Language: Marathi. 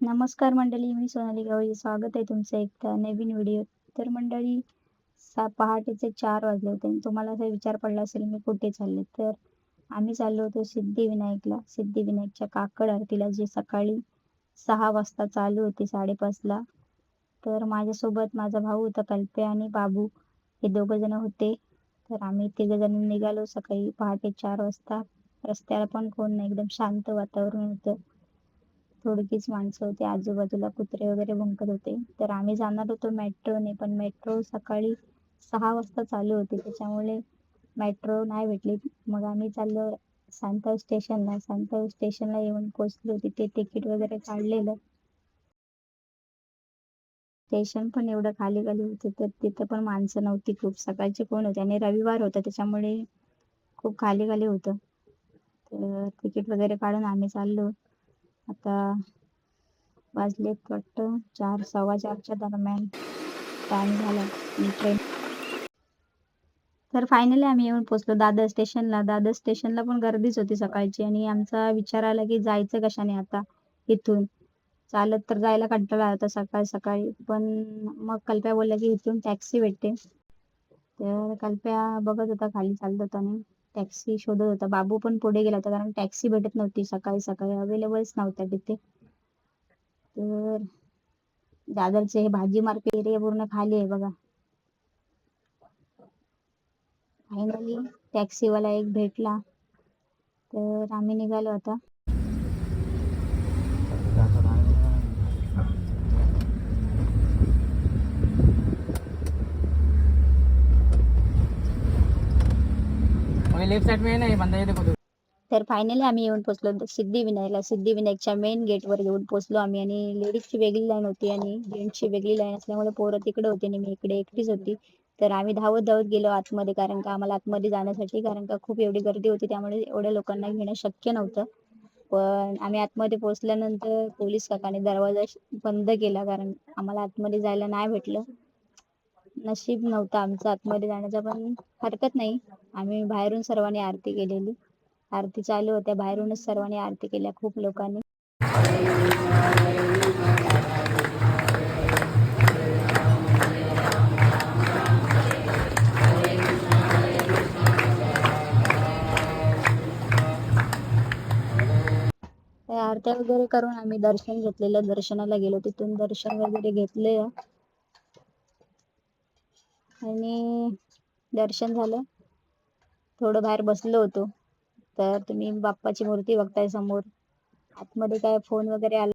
नमस्कार मंडळी, मी सोनाली गवळी. स्वागत आहे तुमचं एकदा नवीन व्हिडिओ. तर मंडळी, पहाटेचे 4 वाजले होते आणि तुम्हाला असा विचार पडला असेल मी कुठे चालले. तर आम्ही चाललो होतो सिद्धिविनायकला. सिद्धिविनायकच्या काकड आरतीला, जी सकाळी 6 वाजता चालू होती 5:30ला. तर माझ्यासोबत माझा भाऊ होता कल्प्या आणि बाबू, हे दोघं जण होते. तर आम्ही तिघं जण निघालो सकाळी पहाटे 4 वाजता. रस्त्याला पण कोण नाही, एकदम शांत वातावरण होतं. थोडकीच माणसं होती, आजूबाजूला कुत्रे वगैरे भुंकत होते. तर आम्ही जाणार होतो मेट्रोने, पण मेट्रो सकाळी 6 वाजता चालू होती, त्याच्यामुळे मेट्रो नाही भेटली. मग आम्ही चाललो सांताव स्टेशनला. सांताव स्टेशनला येऊन पोचलो. तिथे तिकीट वगैरे काढलेलं. स्टेशन पण एवढं खाली खाली होतं, तर तिथं पण माणसं नव्हती खूप. सकाळचे कोण होते आणि रविवार होता, त्याच्यामुळे खूप खाली खाली होतं. तर तिकीट वगैरे काढून आम्ही चाललो. आता वाजलेत वाटतं 4, 4:15च्या दरम्यान टाइम झाला ट्रेन. तर फायनली आम्ही येऊन पोहोचलो दादर स्टेशनला. दादर स्टेशनला पण गर्दीच होती सकाळची आणि आमचा विचार आला की जायचं कशाने आता इथून. चालत तर जायला कंटाळा आला होता सकाळ सकाळी. पण मग कल्प्या बोलला की इथून टॅक्सी भेटते. तर कल्प्या बघत होता खाली चालत होता आणि टॅक्सी शोधत होता. बाबू पण पुढे गेला होता, कारण टॅक्सी भेटत नव्हती सकाळी सकाळी, अवेलेबलच नव्हत्या तिथे. तर दादरचे हे भाजी मार्केट एरिया पूर्ण खाली आहे बघा. फायनली टॅक्सीवाला एक भेटला, तर आम्ही निघालो आता. लेफ्ट साइड में है ना, ये बंदा, ये देखो। तर फायनली आम्ही येऊन पोहोचलो सिद्धिविनायकला. सिद्धिविनायकच्या मेन गेटवर येऊन पोहोचलो आम्ही. आणि लेडीजची वेगळी लाईन होती आणि जेंट्सची वेगळी लाईन असल्यामुळे पोरं तिकडे होती आणि मी इकडे एकटीच होती. तर आम्ही धावत धावत गेलो आतमध्ये, कारण का आम्हाला आतमध्ये जाण्यासाठी, कारण का खूप एवढी गर्दी होती, त्यामुळे एवढ्या लोकांना घेणं शक्य नव्हतं. पण आम्ही आतमध्ये पोहोचल्यानंतर पोलीस काकाने दरवाजा बंद केला, कारण आम्हाला आतमध्ये जायला नाही भेटलं. नशीब नव्हतं आमचं आतमध्ये जाण्याचं, पण हरकत नाही. आम्ही बाहेरून सर्वांनी आरती केलेली. आरती चालू होत्या, बाहेरूनच सर्वांनी आरती केल्या खूप लोकांनी. आरत्या वगैरे करून आम्ही दर्शन घेतलेलं. दर्शनाला गेलो, तिथून दर्शन वगैरे घेतलं आणि दर्शन झालं. थोडं बाहेर बसलो होतो. तर तुम्ही बाप्पाची मूर्ती बघताय समोर. आतमध्ये काय फोन वगैरे आला